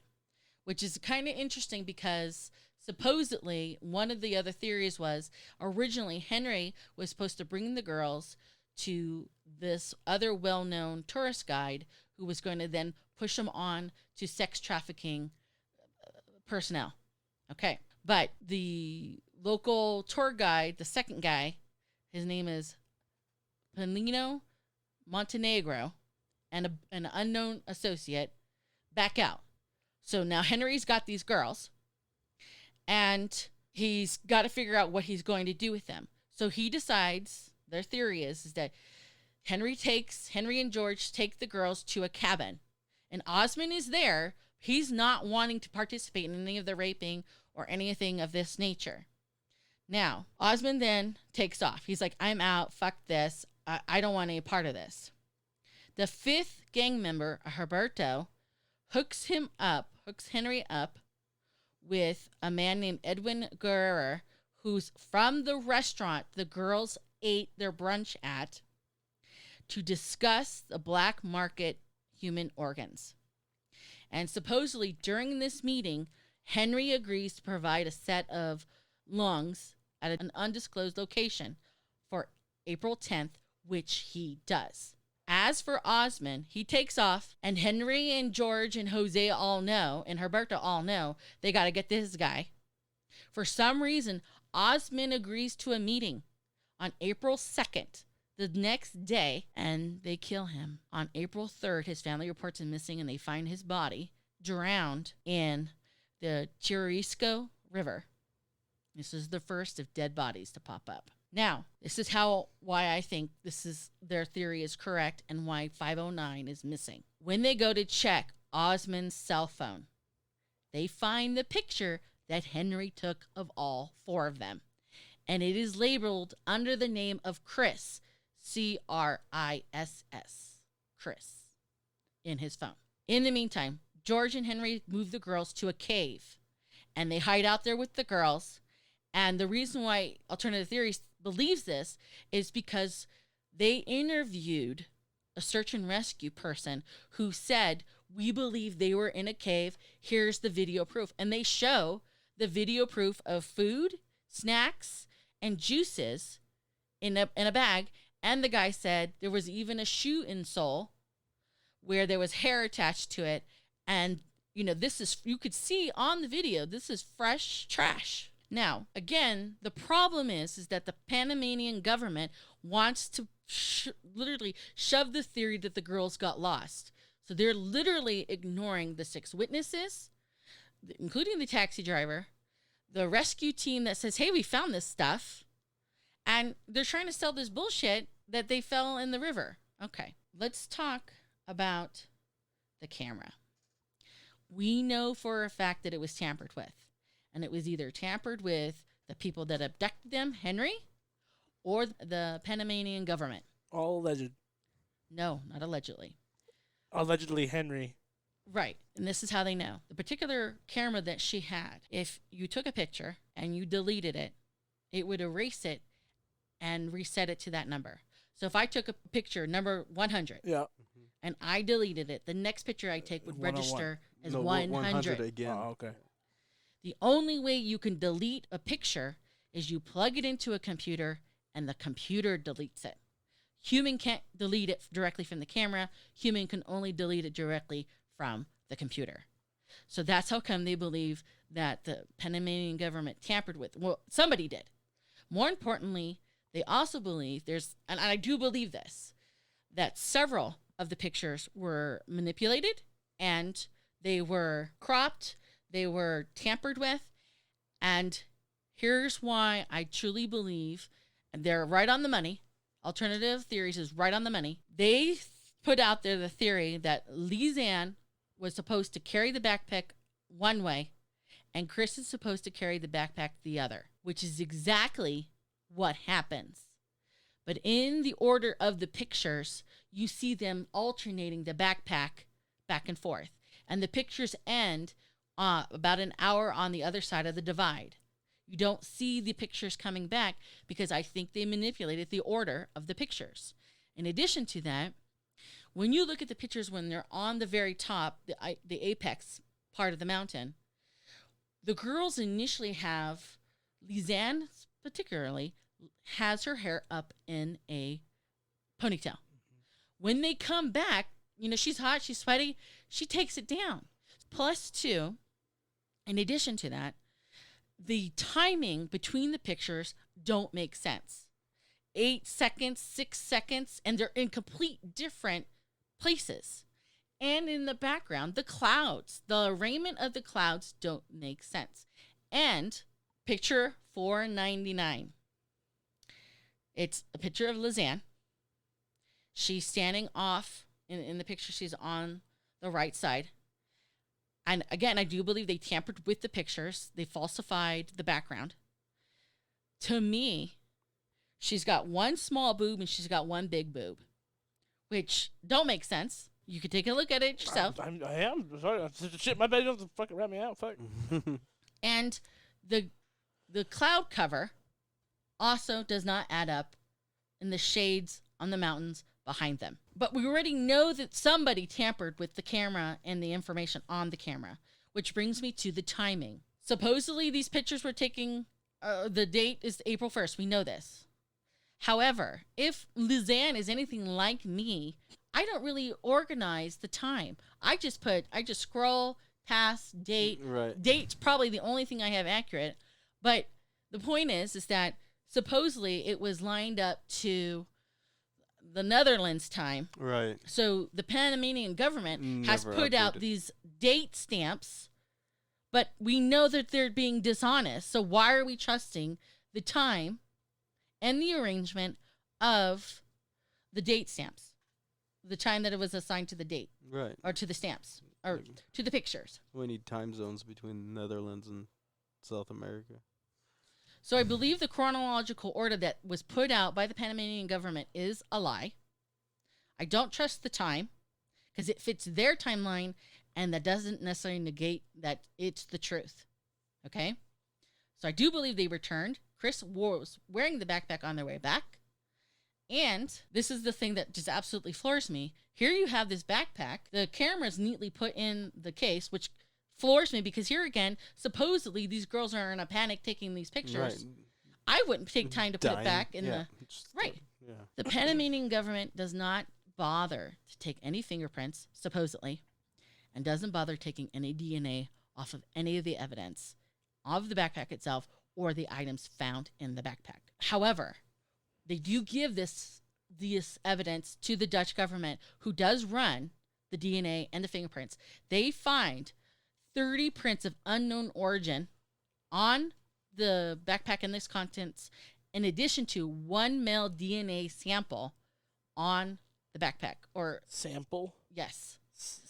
which is kind of interesting because supposedly one of the other theories was originally Henry was supposed to bring the girls to this other well-known tourist guide who was going to then push them on to sex trafficking personnel. Okay. But the local tour guide, the second guy, his name is Panino Montenegro, and an unknown associate back out. So now Henry's got these girls, and he's got to figure out what he's going to do with them. So he decides, their theory is that Henry and George take the girls to a cabin, and Osman is there. He's not wanting to participate in any of the raping or anything of this nature. Now, Osman then takes off. He's like, I'm out. Fuck this. I don't want any part of this. The 5th gang member, Herberto, hooks Henry up with a man named Edwin Guerrero, who's from the restaurant the girls ate their brunch at, to discuss the black market human organs. And supposedly during this meeting, Henry agrees to provide a set of lungs at an undisclosed location for April 10th, which he does. As for Osman, he takes off, and Henry and George and Jose all know, and Herberto all know, they got to get this guy. For some reason, Osman agrees to a meeting on April 2nd, the next day, and they kill him. On April 3rd, his family reports him missing, and they find his body drowned in the Chirrusco River. This is the first of dead bodies to pop up. Now, this is why I think their theory is correct and why 509 is missing. When they go to check Osman's cell phone, they find the picture that Henry took of all 4 of them. And it is labeled under the name of Kris, Criss, Kris, in his phone. In the meantime, George and Henry move the girls to a cave, and they hide out there with the girls. And the reason why Alternative Theories believes this is because they interviewed a search and rescue person who said, we believe they were in a cave. Here's the video proof. And they show the video proof of food, snacks, and juices in a bag. And the guy said there was even a shoe insole where there was hair attached to it. And, you could see on the video, this is fresh trash. Now, again, the problem is that the Panamainan government wants to literally shove the theory that the girls got lost. So they're literally ignoring the 6 witnesses, including the taxi driver, the rescue team that says, hey, we found this stuff, And they're trying to sell this bullshit that they fell in the river. Okay, let's talk about the camera. We know for a fact that it was tampered with. And it was either tampered with the people that abducted them, Henry, or the Panamainan government. All alleged. No, not allegedly. Allegedly Henry. Right. And this is how they know. The particular camera that she had, if you took a picture and you deleted it, it would erase it and reset it to that number. So if I took a picture, number 100, Yeah. and I deleted it, the next picture I take would 101. register as No, 100. again. Oh, okay. The only way you can delete a picture is you plug it into a computer and the computer deletes it. Human can't delete it directly from the camera. Human can only delete it directly from the computer. So that's how come they believe that the Panamanian government tampered with. Well, somebody did. More importantly, they also believe and I do believe this, that several of the pictures were manipulated and they were cropped, they were tampered with. And here's why I truly believe, and they're right on the money. Alternative Theories is right on the money. They put out there the theory that Lisann was supposed to carry the backpack one way and Kris is supposed to carry the backpack the other, which is exactly what happens. But in the order of the pictures, you see them alternating the backpack back and forth. And the pictures end about an hour on the other side of the divide. You don't see the pictures coming back because I think they manipulated the order of the pictures. In addition to that, when you look at the pictures when they're on the very top, the apex part of the mountain, the girls initially have, Lisann particularly, has her hair up in a ponytail. When they come back, she's hot, she's sweaty, she takes it down. Plus two, in addition to that, the timing between the pictures don't make sense. 8 seconds, 6 seconds, and they're in complete different places. And in the background, the clouds, the arrangement of the clouds don't make sense. And picture 499. It's a picture of Lisann. She's standing off in the picture. She's on the right side. And again, I do believe they tampered with the pictures. They falsified the background. To me, she's got one small boob and she's got one big boob, which don't make sense. You could take a look at it yourself. I am sorry. Shit, my baby doesn't fucking wrap me out. Fuck. And the cloud cover also does not add up in the shades on the mountains behind them. But we already know that somebody tampered with the camera and the information on the camera, which brings me to the timing. Supposedly, these pictures were taking, the date is April 1st. We know this. However, if Lisann is anything like me, I don't really organize the time. I just scroll past date. Right. Date's probably the only thing I have accurate. But the point is that supposedly it was lined up to the Netherlands time. Right. So the Panamanian government has Never put out updated. these date stamps, but we know that they're being dishonest. So why are we trusting the time and the arrangement of the date stamps? The time that it was assigned to the date. Right. Or to the stamps. Or to the pictures. We need time zones between the Netherlands and South America. So I believe the chronological order that was put out by the Panamanian government is a lie. I don't trust the time because it fits their timeline and that doesn't necessarily negate that it's the truth. Okay? So I do believe they returned. Kris was wearing the backpack on their way back. And this is the thing that just absolutely floors me. Here you have this backpack. The camera's neatly put in the case, which floors me because here again, supposedly these girls are in a panic taking these pictures. Right. I wouldn't take time to put it Dying. back in Yeah. right. Yeah. The Panamanian government does not bother to take any fingerprints, supposedly, and doesn't bother taking any DNA off of any of the evidence of the backpack itself or the items found in the backpack. However, they do give this evidence to the Dutch government, who does run the DNA and the fingerprints. They find 30 prints of unknown origin on the backpack and its contents in addition to one male DNA sample on the backpack. Or Sample. yes,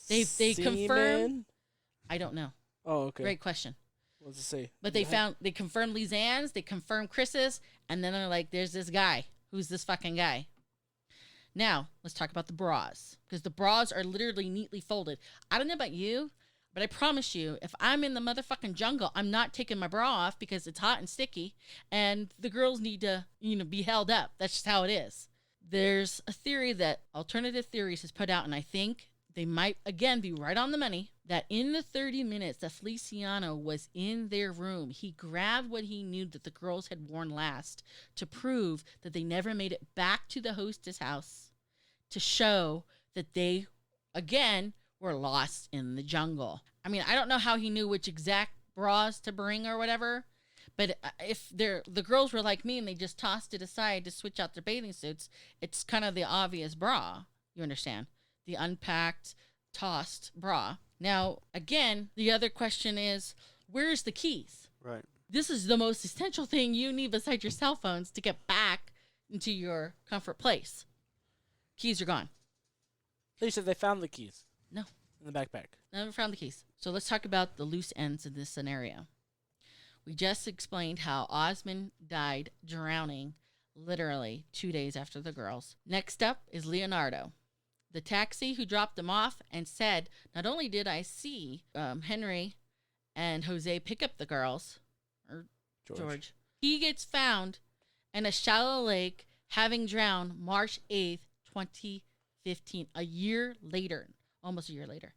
they confirm. Semen? I don't know. Oh, okay. Great question. What's it say? But they confirmed Lisann's, they confirmed Kris's, and then they're like, there's this guy. Who's this fucking guy? Now, let's talk about the bras. Because the bras are literally neatly folded. I don't know about you, but I promise you, if I'm in the motherfucking jungle, I'm not taking my bra off because it's hot and sticky, and the girls need to, be held up. That's just how it is. There's a theory that Alternative Theories has put out, and I think they might, again, be right on the money, that in the 30 minutes that Feliciano was in their room, he grabbed what he knew that the girls had worn last to prove that they never made it back to the hostess house, to show that they, again, were lost in the jungle. I mean, I don't know how he knew which exact bras to bring or whatever, but if the girls were like me and they just tossed it aside to switch out their bathing suits, it's kind of the obvious bra, you understand? The unpacked, tossed bra. Now, again, the other question is, where's the keys? Right. This is the most essential thing you need besides your cell phones to get back into your comfort place. Keys are gone. They said they found the keys. No. In the backpack. Never found the keys. So let's talk about the loose ends in this scenario. We just explained how Osmond died drowning literally 2 days after the girls. Next up is Leonardo, the taxi who dropped them off and said, not only did I see Henry and Jose pick up the girls, or George, he gets found in a shallow lake having drowned March 8th, 2015, a year later, almost a year later.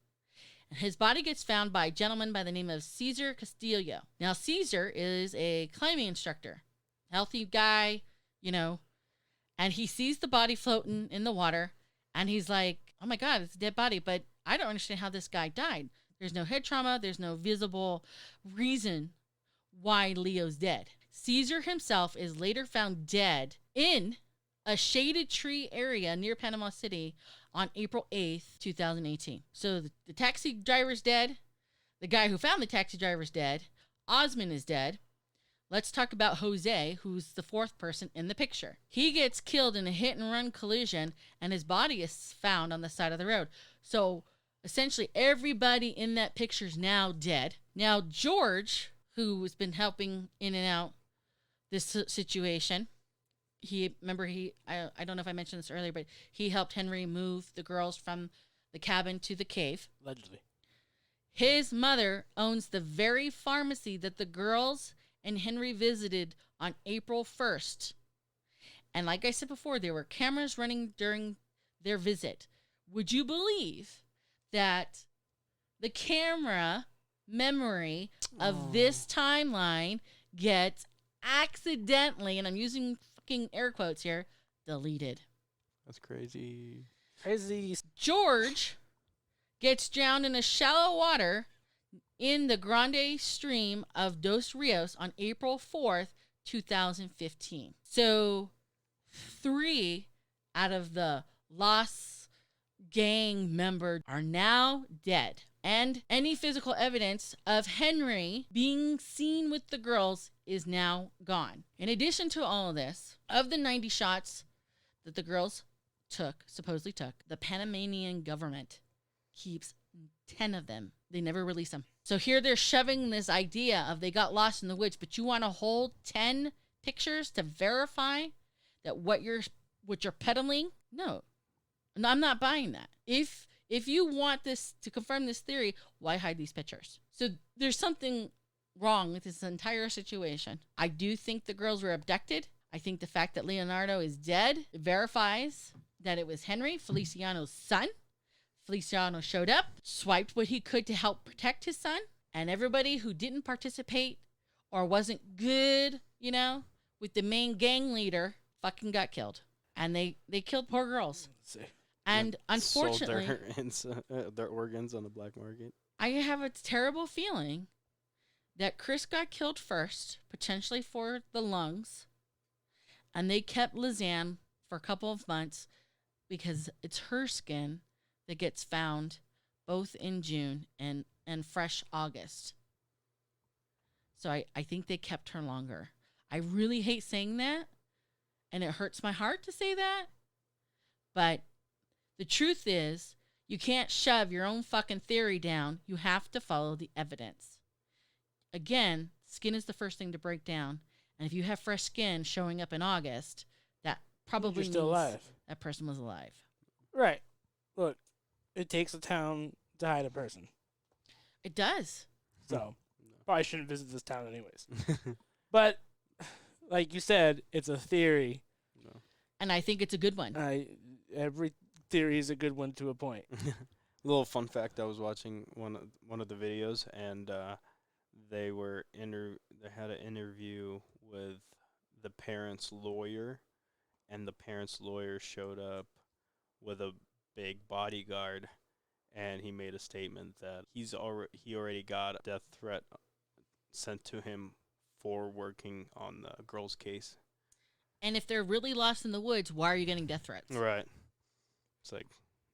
And his body gets found by a gentleman by the name of Cesar Castillo. Now, Cesar is a climbing instructor, healthy guy, and he sees the body floating in the water. And he's like, oh my God, it's a dead body. But I don't understand how this guy died. There's no head trauma. There's no visible reason why Leo's dead. Cesar himself is later found dead in a shaded tree area near Panama City on April 8th, 2018. So the taxi driver's dead. The guy who found the taxi driver's dead. Osmond is dead. Let's talk about Jose, who's the fourth person in the picture. He gets killed in a hit-and-run collision, and his body is found on the side of the road. So, essentially, everybody in that picture is now dead. Now, George, who has been helping in and out this situation, I don't know if I mentioned this earlier, but he helped Henry move the girls from the cabin to the cave. Allegedly. His mother owns the very pharmacy that the girls and Henry visited on April 1st. And like I said before, there were cameras running during their visit. Would you believe that the camera memory of this timeline gets accidentally, and I'm using fucking air quotes here, deleted? That's crazy. Crazy. George gets drowned in a shallow water in the Grande Stream of Dos Rios on April 4th, 2015. So 3 out of the Los gang members are now dead. And any physical evidence of Henry being seen with the girls is now gone. In addition to all of this, of the 90 shots that the girls supposedly took, the Panamainan government keeps 10 of them. They never release them. So here they're shoving this idea of they got lost in the woods, but you want to hold 10 pictures to verify that what you're peddling? No, I'm not buying that. If you want this to confirm this theory, why hide these pictures? So there's something wrong with this entire situation. I do think the girls were abducted. I think the fact that Leonardo is dead verifies that it was Henry, Feliciano's son. Feliciano showed up, swiped what he could to help protect his son, and everybody who didn't participate or wasn't good, with the main gang leader fucking got killed. And they killed poor girls. And unfortunately, sold their organs on the black market. I have a terrible feeling that Kris got killed first, potentially for the lungs, and they kept Lisann for a couple of months because it's her skin that gets found both in June and fresh August. So I think they kept her longer. I really hate saying that, and it hurts my heart to say that, but the truth is, you can't shove your own fucking theory down. You have to follow the evidence. Again, skin is the first thing to break down. And if you have fresh skin showing up in August, that probably You're still means alive. that person was alive. Right. Look, it takes a town to hide a person. It does. So, probably shouldn't visit this town anyways. But, like you said, it's a theory. And I think it's a good one. Every theory is a good one to a point. Little fun fact: I was watching one of the videos, and they had an interview with the parents' lawyer, and the parents' lawyer showed up with a big bodyguard, and he made a statement that he already got a death threat sent to him for working on the girl's case. And if they're really lost in the woods, why are you getting death threats? Right. It's like,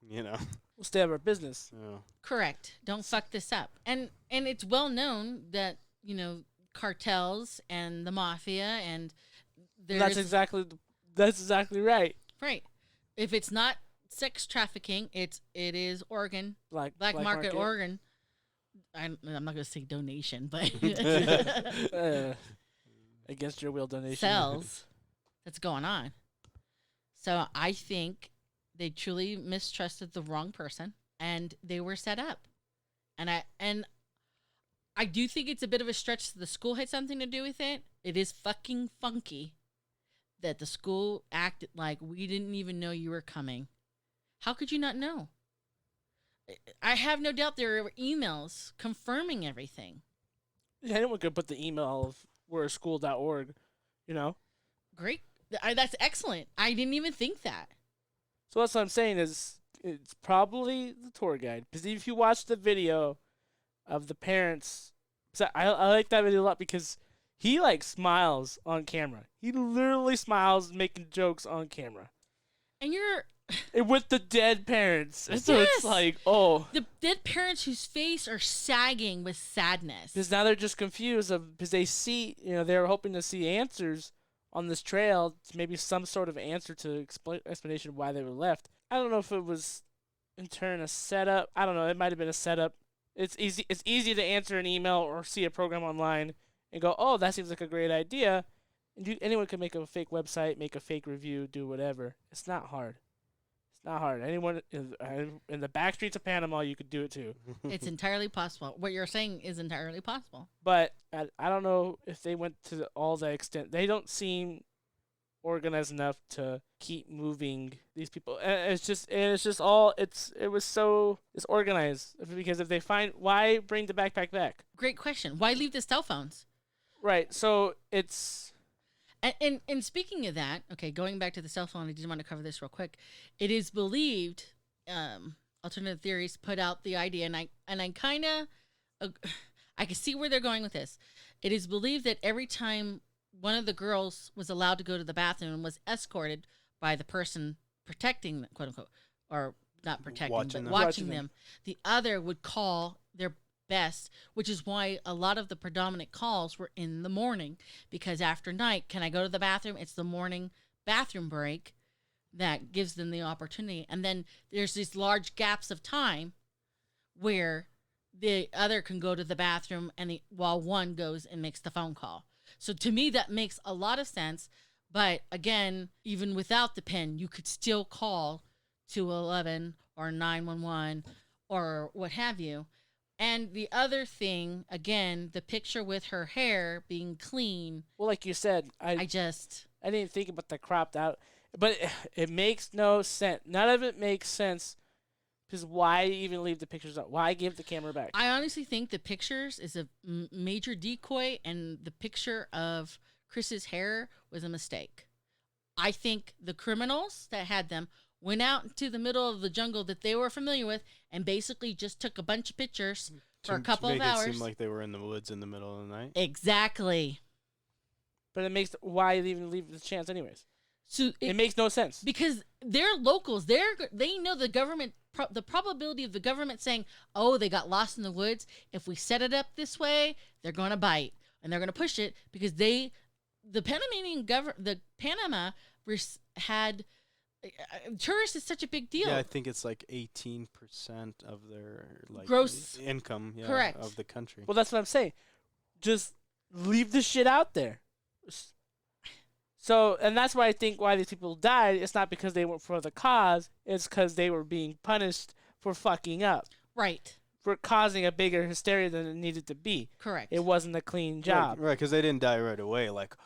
you know. We'll stay out of our business. Yeah. Correct. Don't fuck this up. And it's well known that, cartels and the mafia and That's exactly right. right. If it's not sex trafficking, it is organ, Black market organ. I'm not going to say donation, but against your will donation. cells that's going on. So I think they truly mistrusted the wrong person, and they were set up. And I do think it's a bit of a stretch that the school had something to do with it. It is fucking funky that the school acted like we didn't even know you were coming. How could you not know? I have no doubt there were emails confirming everything. Yeah, anyone could put the email of we'reschool.org, Great. That's excellent. I didn't even think that. So that's what I'm saying is it's probably the tour guide. Because if you watch the video of the parents, so I like that video a lot because he smiles on camera. He literally smiles making jokes on camera. And you're... And with the dead parents. And so Yes! it's like, oh. The dead parents whose face are sagging with sadness. Because now they're just confused because they see, they were hoping to see answers on this trail, maybe some sort of answer to explanation of why they were left. I don't know if it was in turn a setup. I don't know. It might have been a setup. It's easy to answer an email or see a program online and go, oh, that seems like a great idea. And anyone can make a fake website, make a fake review, do whatever. It's not hard. It's not hard. Anyone in the back streets of Panama, you could do it too. It's entirely possible. What you're saying is entirely possible. But I don't know if they went to all that extent. They don't seem organized enough to keep moving these people. It's organized because if they find, why bring the backpack back? Great question. Why leave the cell phones? Right. So it's. And speaking of that, okay, going back to the cell phone, I did want to cover this real quick. It is believed, alternative theories put out the idea, and I kind of, I can see where they're going with this. It is believed that every time one of the girls was allowed to go to the bathroom and was escorted by the person protecting them, quote unquote, or not protecting, watching them, the other would call their best, which is why a lot of the predominant calls were in the morning, because after night, can I go to the bathroom? It's the morning bathroom break that gives them the opportunity. And then there's these large gaps of time where the other can go to the bathroom while one goes and makes the phone call. So to me, that makes a lot of sense. But again, even without the pen, you could still call 211 or 911 or what have you. And the other thing, again, the picture with her hair being clean. Well, like you said, I didn't think about the cropped out, but it makes no sense. None of it makes sense. Because why even leave the pictures up? Why give the camera back? I honestly think the pictures is a major decoy, and the picture of Chris's hair was a mistake. I think the criminals that had them went out into the middle of the jungle that they were familiar with and basically just took a bunch of pictures for a couple of hours. To make it seem like they were in the woods in the middle of the night. Exactly. But it makes why even leave the chance anyways? So it makes no sense. Because they're locals. They know the government, the probability of the government saying, oh, they got lost in the woods. If we set it up this way, they're going to bite. And they're going to push it because the Panamainan Govt, the Panama had tourists is such a big deal. Yeah, I think it's like 18% of their like Gross income. Yeah, correct. of the country. Well, that's what I'm saying. Just leave the shit out there. So, and that's why I think why these people died. It's not because they weren't for the cause. It's because they were being punished for fucking up. Right. For causing a bigger hysteria than it needed to be. Correct. It wasn't a clean job. Right, because they didn't die right away. Like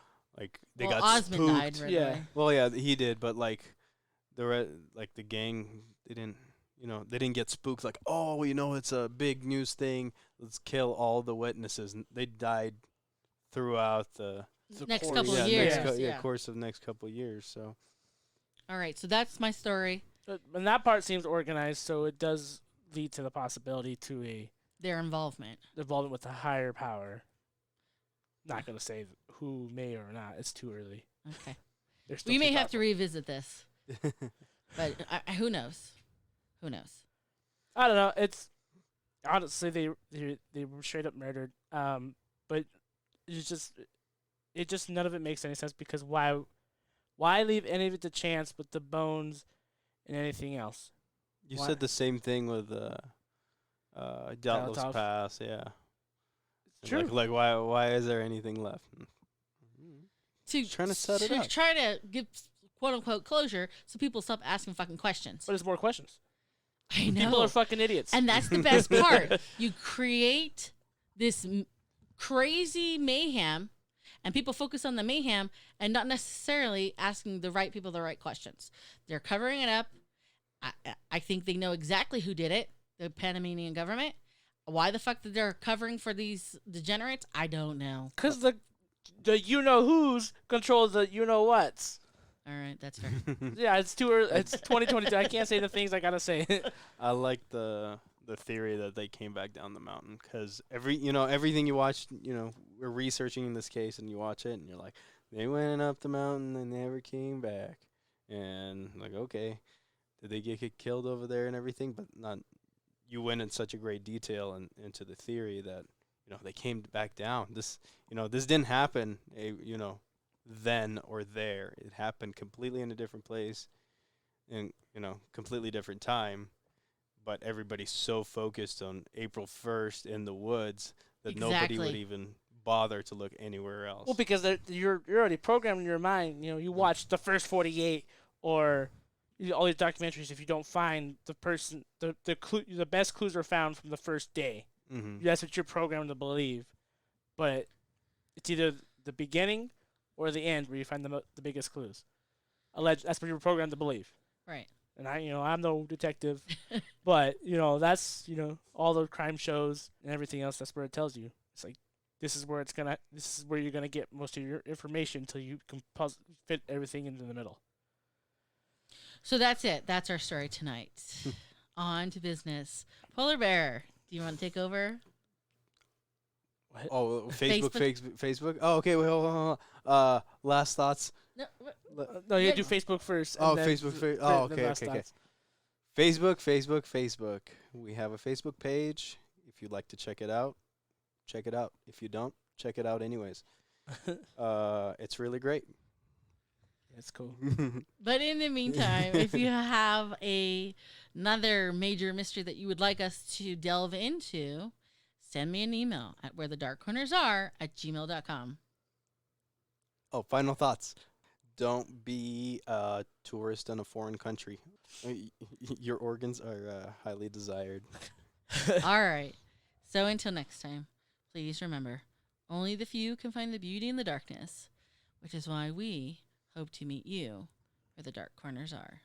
they got Osmond spooked. died right Yeah. away. Well, yeah, he did, but like the gang, they didn't get spooked. Like, oh, it's a big news thing. Let's kill all the witnesses. They died throughout the Next course. couple of yeah, years. course of the next couple of years. So All right, so that's my story. And that part seems organized, so it does lead to the possibility to a Their involvement. involvement with a higher power. Not going to say who may or not. It's too early. Okay. They're still We too may have to powerful. revisit this, but who knows? Who knows? I don't know. It's honestly they were straight up murdered. But it just none of it makes any sense because why leave any of it to chance with the bones and anything else? you Why- said the same thing with Doubtless Molotov. Pass, yeah. It's And true. Like why is there anything left? Trying to set it up. Try to give quote unquote closure so people stop asking fucking questions. But there's more questions. I know. People are fucking idiots. And that's the best part. You create this crazy mayhem, and people focus on the mayhem and not necessarily asking the right people the right questions. They're covering it up. I think they know exactly who did it, the Panamainan government. Why the fuck that they're covering for these degenerates, I don't know. Because the you-know-whos control the you-know-whats. All right, that's fair. Yeah, it's too early. It's 2022. I can't say the things I got to say. I like the theory that they came back down the mountain because everything you watch, we're researching this case and you watch it and you're like, they went up the mountain and never came back. And like, okay, did they get killed over there and everything? But not, you went in such a great detail and into the theory that, they came back down. This didn't happen, then or there. It happened completely in a different place and, completely different time. But everybody's so focused on April 1st in the woods that nobody would Exactly. even bother to look anywhere else. Well, because you're already programmed in your mind. You watch the first 48 or all these documentaries. If you don't find the person, the best clues are found from the first day. Mm-hmm. That's what you're programmed to believe. But it's either the beginning or the end where you find the biggest clues. That's what you're programmed to believe. Right. And I'm no detective, but that's all the crime shows and everything else. That's where it tells you. It's like this is where you're gonna get most of your information until you can fit everything into the middle. So that's it. That's our story tonight. On to business. Polar Bear, do you want to take over? What? Oh, Facebook. Facebook. Facebook. Oh, okay. Wait, hold on. Last thoughts. No, No, you Yeah. do Facebook first. Oh, and then Facebook. then Okay. last thoughts. Facebook. We have a Facebook page. If you'd like to check it out, check it out. If you don't, check it out anyways. It's really great. It's cool. But in the meantime, if you have another major mystery that you would like us to delve into, send me an email at wherethedarkcornersaare@gmail.com. Oh, final thoughts. Don't be a tourist in a foreign country. Your organs are highly desired. All right. So until next time, please remember, only the few can find the beauty in the darkness, which is why we hope to meet you where the dark corners are.